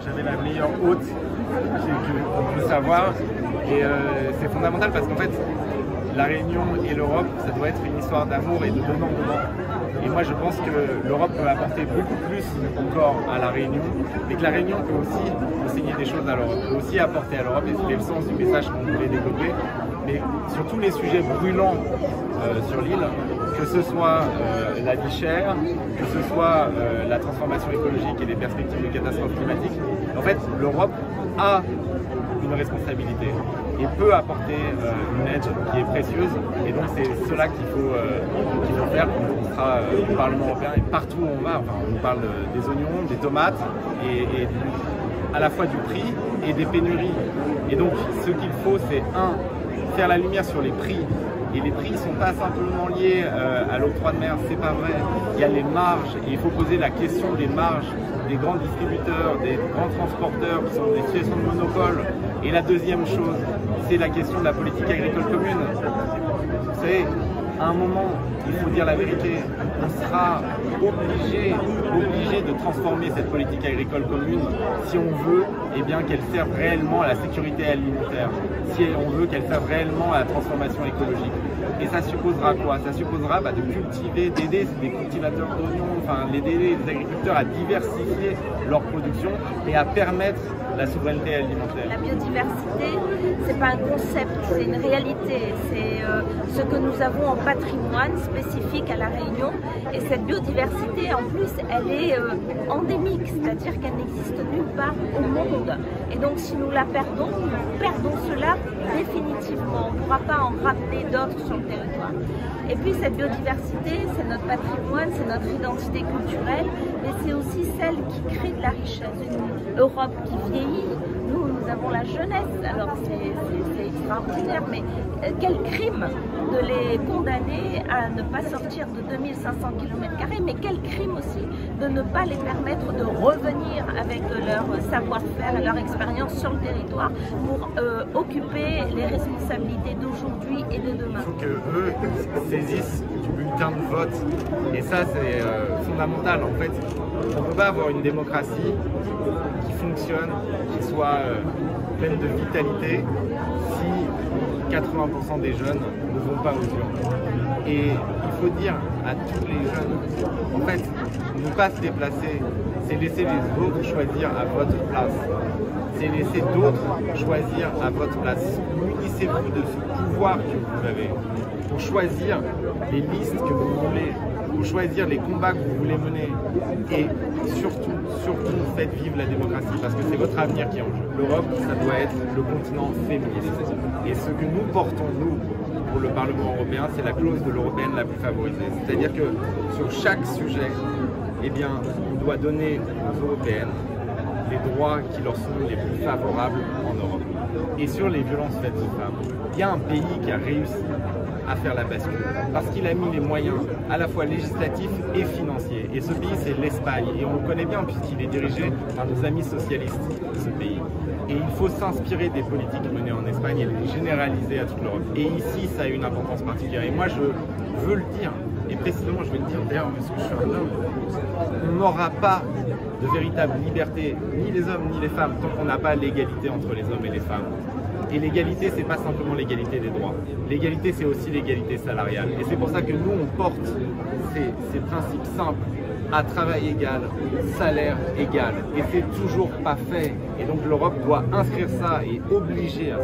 j'avais la meilleure hôte qu'on puisse avoir. Et c'est fondamental parce qu'en fait, la Réunion et l'Europe, ça doit être une histoire d'amour et de donnant-donnant. Et moi, je pense que l'Europe peut apporter beaucoup plus encore à la Réunion, mais que la Réunion peut aussi enseigner des choses à l'Europe, peut aussi apporter à l'Europe, et c'était le sens du message qu'on voulait développer. Mais sur tous les sujets brûlants sur l'île, que ce soit la vie chère, que ce soit la transformation écologique et les perspectives de catastrophes climatiques, en fait, l'Europe a une responsabilité et peut apporter une aide qui est précieuse, et donc c'est cela qu'il faut faire quand on sera au Parlement européen et partout où on va. Enfin, on parle des oignons, des tomates et à la fois du prix et des pénuries. Et donc ce qu'il faut, c'est faire la lumière sur les prix. Et les prix ne sont pas simplement liés à l'octroi de mer, c'est pas vrai. Il y a les marges, et il faut poser la question des marges des grands distributeurs, des grands transporteurs qui sont dans des situations de monopole. Et la deuxième chose, c'est la question de la politique agricole commune. Vous savez, à un moment, il faut dire la vérité, on sera obligé de transformer cette politique agricole commune si on veut qu'elle serve réellement à la sécurité alimentaire, si on veut qu'elle serve réellement à la transformation écologique. Et ça supposera quoi? Ça supposera de cultiver, d'aider les cultivateurs d'oignons, d'aider les agriculteurs à diversifier leur production et à permettre la souveraineté alimentaire. La biodiversité, c'est pas un concept, c'est une réalité. C'est ce que nous avons en patrimoine spécifique à La Réunion. Et cette biodiversité, en plus, elle est endémique, c'est-à-dire qu'elle n'existe nulle part au monde. Et donc, si nous la perdons, nous perdons cela définitivement. On ne pourra pas en ramener d'autres sur le territoire. Et puis, cette biodiversité, c'est notre patrimoine, c'est notre identité culturelle, mais c'est aussi celle qui crée de la richesse. Une Europe qui vieillit. Nous avons la jeunesse, alors c'est extraordinaire, mais quel crime de les condamner à ne pas sortir de 2500 km², mais quel crime aussi de ne pas les permettre de revenir avec leur savoir-faire et leur expérience sur le territoire pour occuper les responsabilités d'aujourd'hui et de demain. Il faut qu'eux saisissent du bulletin de vote, et ça c'est fondamental. En fait, on ne peut pas avoir une démocratie qui fonctionne, qui soit pleine de vitalité, si 80% des jeunes ne vont pas aux urnes. Et il faut dire à tous les jeunes, en fait, ne pas se déplacer, c'est laisser les autres choisir à votre place. C'est laisser d'autres choisir à votre place. Munissez-vous de ce pouvoir que vous avez pour choisir les listes que vous voulez, pour choisir les combats que vous voulez mener. Et surtout, faites vivre la démocratie, parce que c'est votre avenir qui est en jeu. L'Europe, ça doit être le continent féministe. Et ce que nous portons, nous, pour le Parlement européen, c'est la clause de l'européenne la plus favorisée. C'est-à-dire que sur chaque sujet, on doit donner aux européennes les droits qui leur sont les plus favorables en Europe. Et sur les violences faites aux femmes, il y a un pays qui a réussi à faire la bascule, parce qu'il a mis les moyens à la fois législatifs et financiers. Et ce pays, c'est l'Espagne, et on le connaît bien puisqu'il est dirigé par nos amis socialistes, ce pays. Et il faut s'inspirer des politiques menées en Espagne et les généraliser à toute l'Europe. Et ici, ça a une importance particulière. Et moi, je veux le dire, et précisément, je vais le dire d'ailleurs parce que je suis un homme, on n'aura pas de véritable liberté, ni les hommes ni les femmes, tant qu'on n'a pas l'égalité entre les hommes et les femmes. Et l'égalité, c'est pas simplement l'égalité des droits. L'égalité, c'est aussi l'égalité salariale. Et c'est pour ça que nous, on porte ces principes simples à travail égal, salaire égal. Et c'est toujours pas fait. Et donc l'Europe doit inscrire ça et obliger à ça.